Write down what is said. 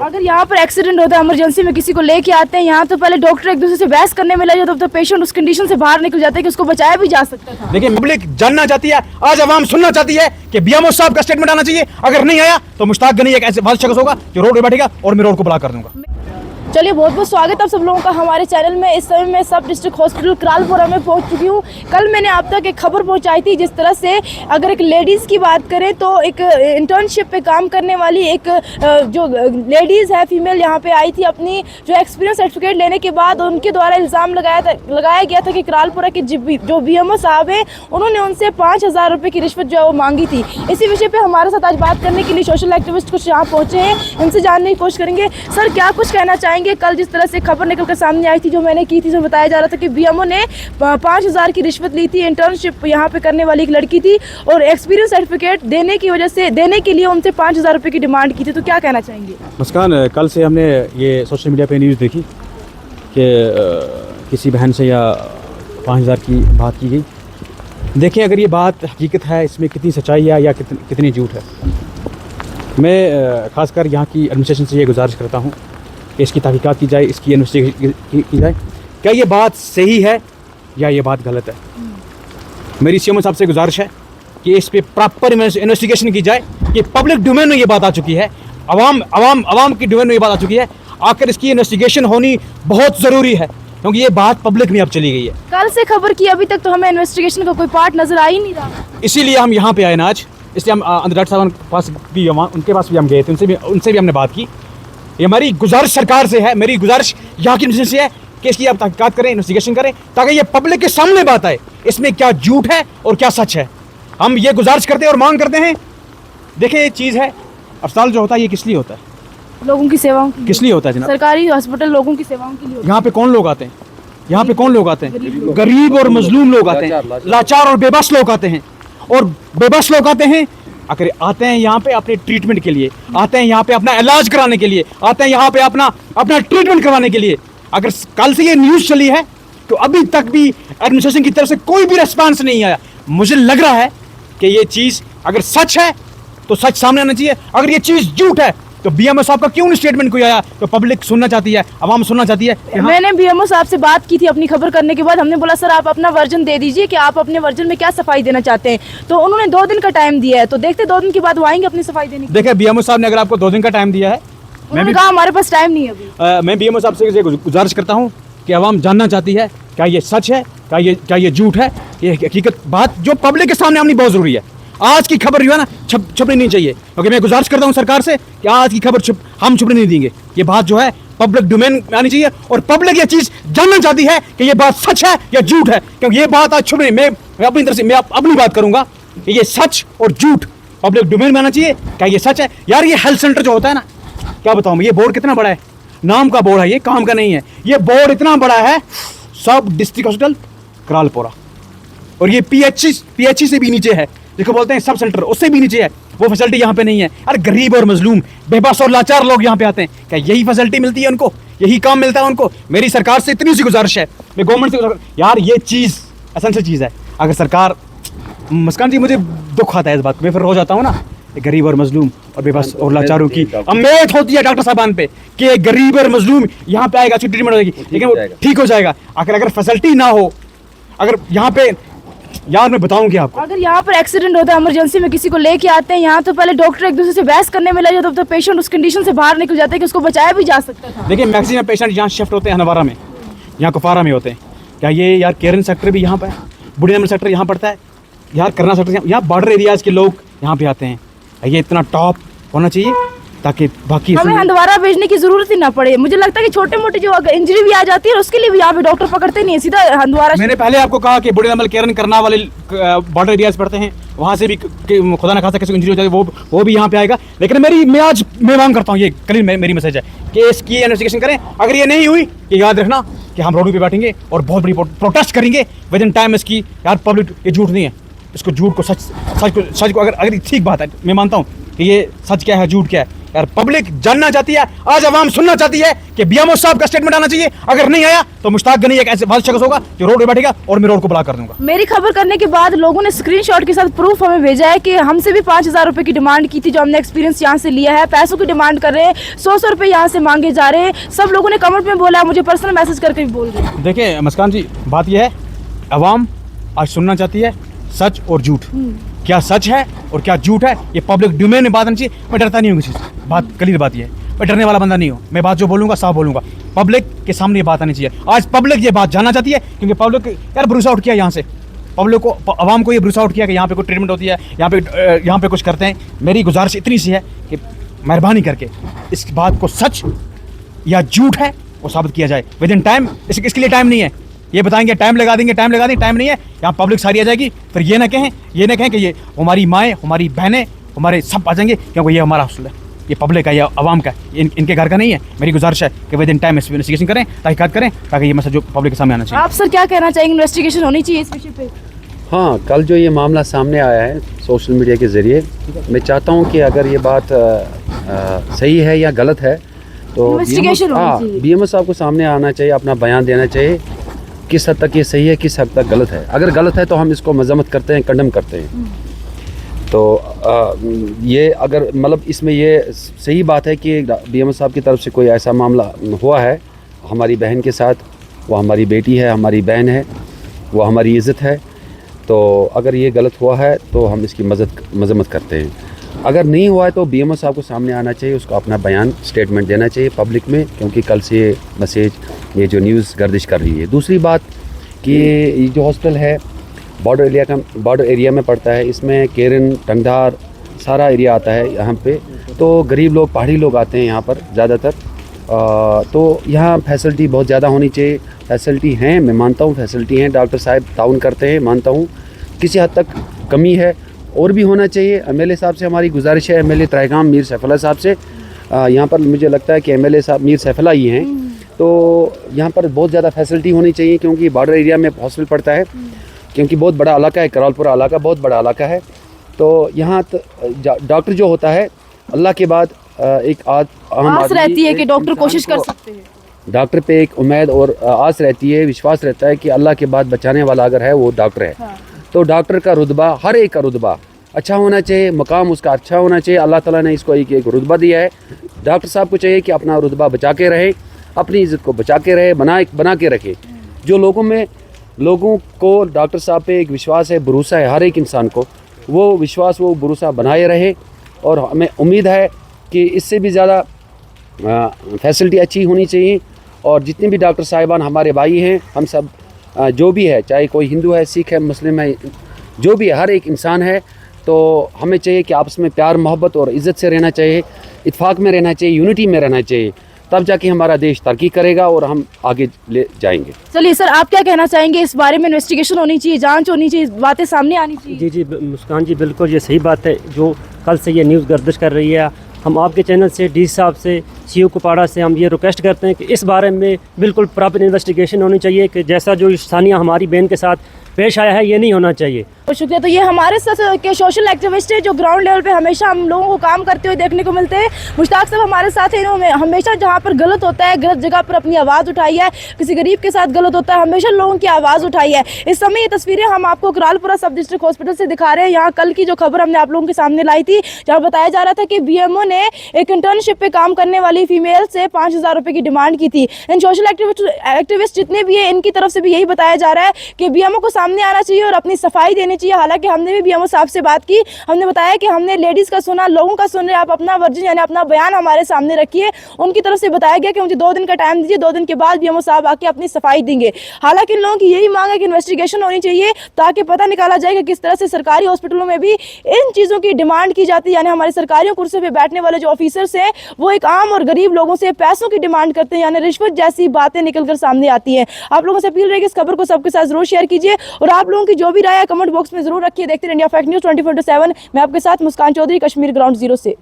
अगर यहाँ पर एक्सीडेंट होता है, इमरजेंसी में किसी को लेके आते हैं यहाँ, तो पहले डॉक्टर एक दूसरे से बहस करने में लग जाता है, तो पेशेंट उस कंडीशन से बाहर निकल जाता है कि उसको बचाया भी जा सकता था। देखिए, पब्लिक जानना चाहती है, आज आवाम सुनना चाहती है कि बीएमओ साहब का स्टेटमेंट आना चाहिए। अगर नहीं आया तो मुश्ताक गनी एक ऐसे वाल शख्स होगा जो रोड पे बैठेगा और मैं रोड को ब्लॉक कर दूंगा। चलिए, बहुत बहुत स्वागत आप सब लोगों का हमारे चैनल में। इस समय मैं सब डिस्ट्रिक्ट हॉस्पिटल करालपुरा में पहुंच चुकी हूं। कल मैंने आप तक एक खबर पहुंचाई थी, जिस तरह से अगर एक लेडीज़ की बात करें तो एक इंटर्नशिप पे काम करने वाली एक जो लेडीज़ है, फीमेल, यहाँ पे आई थी अपनी जो एक्सपीरियंस सर्टिफिकेट लेने के बाद उनके द्वारा इल्ज़ाम लगाया गया था कि करालपुरा के जो BMO साहब हैं उन्होंने उनसे 5,000 रुपये की रिश्वत जो है वो मांगी थी। इसी विषय पर हमारे साथ आज बात करने के लिए सोशल एक्टिविस्ट कुछ यहाँ पहुँचे हैं, इनसे जानने की कोशिश करेंगे। सर, क्या कुछ कहना चाहेंगे? कल जिस तरह से खबर निकल कर सामने आई थी, जो मैंने की थी, उसमें बताया जा रहा था कि BMO ने 5,000 की रिश्वत ली थी। इंटर्नशिप यहाँ पे करने वाली एक लड़की थी और एक्सपीरियंस सर्टिफिकेट देने के लिए उनसे 5,000 रुपये की डिमांड की थी। तो क्या कहना चाहेंगे? मुस्कान, कल से हमने ये सोशल मीडिया पे न्यूज़ देखी कि किसी बहन से या 5,000 की बात की गई। देखें, अगर ये बात हकीकत है, इसमें कितनी सच्चाई है या कितनी झूठ है। मैं ख़ासकर यहाँ की एडमिनिस्ट्रेशन से ये गुजारिश करता हूँ कि इसकी तहकीकात की जाए, इसकी इन्वेस्टिगेशन की जाए, क्या ये बात सही है या ये बात गलत है। मेरी CMO साहब से गुजारिश है कि इस पे प्रॉपर इन्वेस्टिगेशन की जाए कि पब्लिक डोमेन में ये बात आ चुकी है, आवाम की डोमेन में ये बात आ चुकी है। आकर इसकी इन्वेस्टिगेशन होनी बहुत ज़रूरी है, क्योंकि ये बात पब्लिक में अब चली गई है। कल से खबर की, अभी तक तो हमें इन्वेस्टिगेशन का कोई पार्ट नज़र आ ही नहीं रहा। इसीलिए हम यहाँ पे आए ना आज, इसलिए हम अंदर डॉक्टर साहब के पास भी, उनके पास भी हम गए थे, उनसे भी हमने बात की। ये हमारी गुजारिश सरकार से है, मेरी गुजारिश यहाँ की एडमिनिस्ट्रेशन से है कि इसकी आप तहकीकात करें, इन्वेस्टिगेशन करें, ताकि ये पब्लिक के सामने बात आए, इसमें क्या झूठ है और क्या सच है। हम ये गुजारिश करते हैं और मांग करते हैं। देखिए, ये चीज़ है, अस्पताल जो होता है ये किस लिए होता है? लोगों की सेवाओं किस लिए होता है जनाब? सरकारी हॉस्पिटल लोगों की सेवाओं के लिए। यहाँ पे कौन लोग आते हैं? यहाँ पे कौन लोग आते हैं? गरीब और मजलूम लोग आते हैं, लाचार और बेबस लोग आते हैं। और बेबस लोग आते हैं, अगर आते हैं यहाँ पे अपने ट्रीटमेंट के लिए, आते हैं यहाँ पे अपना इलाज कराने के लिए, आते हैं यहाँ पे अपना ट्रीटमेंट करवाने के लिए। अगर कल से ये न्यूज़ चली है तो अभी तक भी एडमिनिस्ट्रेशन की तरफ से कोई भी रिस्पांस नहीं आया। मुझे लग रहा है कि ये चीज़ अगर सच है तो सच सामने आना चाहिए, अगर ये चीज़ झूठ है तो BMO साहब का क्यों नहीं स्टेटमेंट कोई आया? तो पब्लिक सुनना चाहती है, आवाम सुनना चाहती है। मैंने BMO साहब से बात की थी अपनी खबर करने के बाद। हमने बोला, सर आप अपना वर्जन दे दीजिए कि आप अपने वर्जन में क्या सफाई देना चाहते हैं। तो उन्होंने 2 दिन का टाइम दिया है, तो देखते 2 दिन के बाद वो आएंगे अपनी सफाई देने। देखिए, BMO साहब ने अगर आपको 2 दिन का टाइम दिया है, मैंने कहा हमारे पास टाइम नहीं है अभी। मैं BMO साहब से गुजारिश करता हूँ कि आवाम जानना चाहती है क्या ये सच है, क्या ये झूठ है। ये हकीकत बात जो पब्लिक के सामने आनी बहुत ज़रूरी है। आज की खबर जो है ना छुपनी नहीं चाहिए, क्योंकि मैं गुजारिश करता हूँ सरकार से कि आज की खबर हम छुपने नहीं देंगे। ये बात जो है पब्लिक डोमेन में आनी चाहिए और पब्लिक ये चीज़ जानना चाहती है कि ये बात सच है या झूठ है, क्योंकि ये बात आज छुपनी। मैं अपनी तरफ से मैं अपनी बात करूंगा कि ये सच और झूठ पब्लिक डोमेन में आना चाहिए। क्या ये सच है? यार, ये हेल्थ सेंटर जो होता है ना, क्या बताऊँ, ये बोर्ड कितना बड़ा है, नाम का बोर्ड है, ये काम का नहीं है। ये बोर्ड इतना बड़ा है, सब डिस्ट्रिक्ट हॉस्पिटल करालपुरा, और ये PHC से भी नीचे है, जिसको बोलते हैं सब सेंटर, उससे भी नीचे है। वो फैसिलिटी यहाँ पे नहीं है। अरे गरीब और मजलूम, बेबस और लाचार लोग यहाँ पे आते हैं, क्या यही फैसिलिटी मिलती है उनको? यही काम मिलता है उनको? मेरी सरकार से इतनी सी गुजारिश है, मैं गवर्नमेंट से, यार ये चीज़ एसेंशियल चीज़ है। अगर सरकार, मुस्कान जी, मुझे दुख आता है इस बात, मैं फिर रो जाता हूँ ना, गरीब और मजलूम और बेबस और लाचारों की उम्मीद होती है डॉक्टर साहबान पे कि गरीब और मजलूम यहाँ पे आएगा, अच्छी ट्रीटमेंट हो जाएगी, लेकिन वो ठीक हो जाएगा। अगर फैसिलिटी ना हो, अगर यहाँ पे, यार मैं बताऊं कि आपको, अगर यहाँ पर एक्सीडेंट होता है, इमरजेंसी में किसी को लेके आते हैं यहाँ, तो पहले डॉक्टर एक दूसरे से बहस करने में लग जाता है, तो पेशेंट उस कंडीशन से बाहर निकल जाता है कि उसको बचाया भी जा सकता था। देखिए, मैक्सिमम पेशेंट यहाँ शिफ्ट होते हैं हनवारा में, यहाँ कुपवारा में होते हैं। क्या ये यार केरन सेक्टर भी यहाँ पर है, बुढ़ी नंबर सेक्टर यहाँ पड़ता है, यार करना सेक्टर, यहाँ बॉर्डर एरियाज़ के लोग यहाँ पे आते हैं। ये इतना टॉप होना चाहिए ताकि बाकी हमें हंदवारा भेजने की जरूरत ही ना पड़े। मुझे लगता है कि छोटे मोटे जो इंजरी भी आ जाती है उसके लिए भी यहाँ पे डॉक्टर पकड़ते नहीं है, सीधा हंदवारा। मैंने पहले आपको कहा कि बुढ़े नंबर केरन करना वाले बॉर्डर एरियाज पड़ते हैं, वहाँ से भी खुदा ना खासा किसी को इंजरी हो जाए वो भी यहाँ पे आएगा। लेकिन मैं मांग करता हूँ, ये कल मेरी मैसेज है कि इसकी इन्वेस्टिगेशन करें। अगर ये नहीं हुई कि याद रखना कि हम रोड पे बैठेंगे और बहुत बड़ी प्रोटेस्ट करेंगे विद इन टाइम। इसकी यार पब्लिक, ये झूठ नहीं है, इसको झूठ को सच को अगर ठीक बात है, मैं मानता हूँ कि ये सच क्या है, झूठ क्या है। यार पब्लिक जानना चाहती है, आज आवाम सुनना चाहती है कि बीएमओ साहब का स्टेटमेंट आना चाहिए। अगर नहीं आया तो मुश्ताक गनी एक ऐसे बात शख्स होगा जो रोड पे बैठेगा और मैं रोड को ब्लॉक कर दूंगा। मेरी खबर करने के बाद लोगों ने स्क्रीनशॉट के साथ प्रूफ हमें भेजा है कि हमसे भी 5,000 रुपए की डिमांड की थी, जो हमने एक्सपीरियंस यहाँ से लिया है। पैसों की डिमांड कर रहे हैं, 100 रुपए यहाँ से मांगे जा रहे हैं। सब लोगों ने कमेंट में बोला, मुझे पर्सनल मैसेज करके भी बोल रहे हैं। देखिए मुस्कान जी, बात यह है, आवाम आज सुनना चाहती है सच और झूठ। क्या सच है और क्या झूठ है, ये पब्लिक डोमेन में बात आनी चाहिए। मैं डरता नहीं हूँ किसी से, बात क्लियर बात ये है, मैं डरने वाला बंदा नहीं हूँ। मैं बात जो बोलूँगा साफ बोलूँगा, पब्लिक के सामने ये बात आनी चाहिए। आज पब्लिक ये बात जानना चाहती है, क्योंकि पब्लिक यार भरोसा आउट किया यहाँ से, पब्लिक को, आवाम को ये भरोसा आउट किया कि यहाँ पे कोई ट्रीटमेंट होती है, यहाँ पे कुछ करते हैं। मेरी गुजारिश इतनी सी है कि मेहरबानी करके इस बात को सच या झूठ है वो साबित किया जाए विद इन टाइम। इसके लिए टाइम नहीं है, ये बताएंगे टाइम लगा देंगे, टाइम नहीं है। यहाँ पब्लिक सारी आ जाएगी, फिर ये ना कहें कि ये हमारी माएँ, हमारी बहनें, हमारे सब आ जाएंगे, क्योंकि ये हमारा हॉस्टल है, ये पब्लिक का, ये आवाम का, इनके घर का नहीं है। मेरी गुजारिश है कि विद इन टाइम इन्वेस्टिगेशन करें, तहकीकात करें, ताकि ये मसला जो पब्लिक के सामने आना चाहिए। आप सर क्या कहना चाहेंगे, इन्वेस्टिगेशन होनी चाहिए इस विषय पे? हाँ, कल जो ये मामला सामने आया है सोशल मीडिया के ज़रिए, मैं चाहता हूँ कि अगर ये बात सही है या गलत है तो बीएमओ साहब को सामने आना चाहिए, अपना बयान देना चाहिए, किस हद तक ये सही है, किस हद तक गलत है। अगर गलत है तो हम इसको मजम्मत करते हैं, कंडम करते हैं। तो ये अगर मतलब इसमें ये सही बात है कि बीएमओ साहब की तरफ से कोई ऐसा मामला हुआ है हमारी बहन के साथ, वो हमारी बेटी है, हमारी बहन है, वो हमारी इज़्ज़त है, तो अगर ये गलत हुआ है तो हम इसकी मजम्मत करते हैं। अगर नहीं हुआ है तो बीएमओ साहब को सामने आना चाहिए, उसको अपना बयान, स्टेटमेंट देना चाहिए पब्लिक में, क्योंकि कल से ये मैसेज, ये जो न्यूज़ गर्दिश कर रही है। दूसरी बात कि ये जो हॉस्टल है बॉर्डर एरिया में पड़ता है, इसमें केरन, टंगधार सारा एरिया आता है यहाँ पे, तो गरीब लोग, पहाड़ी लोग आते हैं यहाँ पर ज़्यादातर। तो यहाँ फैसिलिटी बहुत ज़्यादा होनी चाहिए। फैसिलिटी हैं, मैं मानता हूँ फैसिलिटी हैं, डॉक्टर साहब ताउन करते हैं, मानता हूँ। किसी हद तक कमी है, और भी होना चाहिए। एमएलए साहब से हमारी गुजारिश है, एमएलए तराइगाम मीर सैफुल्लाह साहब से, यहाँ पर मुझे लगता है कि एमएलए साहब मीर सैफुल्लाह ही हैं, तो यहाँ पर बहुत ज़्यादा फैसिलिटी होनी चाहिए, क्योंकि बॉर्डर एरिया में हॉस्पिटल पड़ता है, क्योंकि बहुत बड़ा इलाका है, करालपुरा इलाका बहुत बड़ा इलाका है। तो यहाँ डॉक्टर जो होता है, अल्लाह के बाद एक आस रहती है कि डॉक्टर कोशिश कर सकते हैं, डॉक्टर पे एक उम्मीद और आस रहती है, विश्वास रहता है कि अल्लाह के बाद बचाने वाला अगर है वो डॉक्टर है। हाँ। तो डॉक्टर का रुतबा, हर एक का रुतबा अच्छा होना चाहिए, मकाम उसका अच्छा होना चाहिए। अल्लाह ताला ने इसको एक रुतबा दिया है। डॉक्टर साहब को चाहिए कि अपना रुतबा बचा के रहे, अपनी इज़्ज़त को बचा के रहे, बना के रखे। जो लोगों को डॉक्टर साहब पे एक विश्वास है, भरोसा है, हर एक इंसान को वो विश्वास, वो भरोसा बनाए रहे। और हमें उम्मीद है कि इससे भी ज़्यादा फैसिलिटी अच्छी होनी चाहिए। और जितने भी डॉक्टर साहिबान हमारे भाई हैं, हम सब जो भी है, चाहे कोई हिंदू है, सिख है, मुस्लिम है, जो भी है, हर एक इंसान है, तो हमें चाहिए कि आपस में प्यार, मोहब्बत और इज़्ज़त से रहना चाहिए, इत्फाक में रहना चाहिए, यूनिटी में रहना चाहिए, तब जाके हमारा देश तरक्की करेगा और हम आगे ले जाएंगे। चलिए सर, आप क्या कहना चाहेंगे इस बारे में? इन्वेस्टिगेशन होनी चाहिए, जांच होनी चाहिए, बातें सामने आनी चाहिए। जी मुस्कान जी, बिल्कुल ये सही बात है जो कल से ये न्यूज़ गर्दिश कर रही है। हम आपके चैनल से, डी साहब से, सीओ कुपवाड़ा से हम ये रिक्वेस्ट करते हैं कि इस बारे में बिल्कुल प्रॉपर इन्वेस्टिगेशन होनी चाहिए, कि जैसा जो सानिया हमारी बहन के साथ पेश आया है ये नहीं होना चाहिए। बहुत शुक्रिया। तो ये हमारे साथ के सोशल एक्टिविस्ट है जो ग्राउंड लेवल पे हमेशा हम लोगों को काम करते हुए देखने को मिलते हैं। मुश्ताक साहब हमारे साथ हैं, इन्होंने हमेशा जहाँ पर गलत होता है, गलत जगह पर अपनी आवाज़ उठाई है, किसी गरीब के साथ गलत होता है, हमेशा लोगों की आवाज़ उठाई है। इस समय ये तस्वीरें हम आपको करालपुरा सब डिस्ट्रिक्ट हॉस्पिटल से दिखा रहे हैं। यहाँ कल की जो खबर हमने आप लोगों के सामने लाई थी, जहाँ बताया जा रहा था कि बीएमओ ने एक इंटर्नशिप पे काम करने वाली फीमेल से 5,000 रुपये की डिमांड की थी। इन सोशल एक्टिविस्ट जितने भी है, इनकी तरफ से भी यही बताया जा रहा है कि बीएमओ को सामने आना चाहिए और अपनी सफाई देनी चाहिए। हालांकि हमने भी बीएमओ साहब से बात की, हमने बताया कि हमने लेडीज़ का सुना, लोगों का सुन रहे, आप अपना वर्जन यानी अपना बयान हमारे सामने रखिए। उनकी तरफ से बताया गया कि मुझे 2 दिन का टाइम दीजिए, 2 दिन के बाद बीएमओ साहब आके अपनी सफाई देंगे। हालांकि इन लोगों की यही मांग है कि इन्वेस्टिगेशन होनी चाहिए, ताकि पता निकाला जाए कि किस तरह से सरकारी हॉस्पिटलों में भी इन चीज़ों की डिमांड की जाती है। यानी हमारे सरकारी कुर्सी पर बैठने वाले जो ऑफिसर्स हैं, वो एक आम और गरीब लोगों से पैसों की डिमांड करते हैं, यानी रिश्वत जैसी बातें निकलकर सामने आती हैं। आप लोगों से अपील रहेगी इस खबर को सबके साथ जरूर शेयर कीजिए, और आप लोगों की जो भी राय है कमेंट बॉक्स में जरूर रखिए। देखते रहिए इंडिया फैक्ट न्यूज़ 24/7। मैं आपके साथ मुस्कान चौधरी, कश्मीर ग्राउंड 0 से।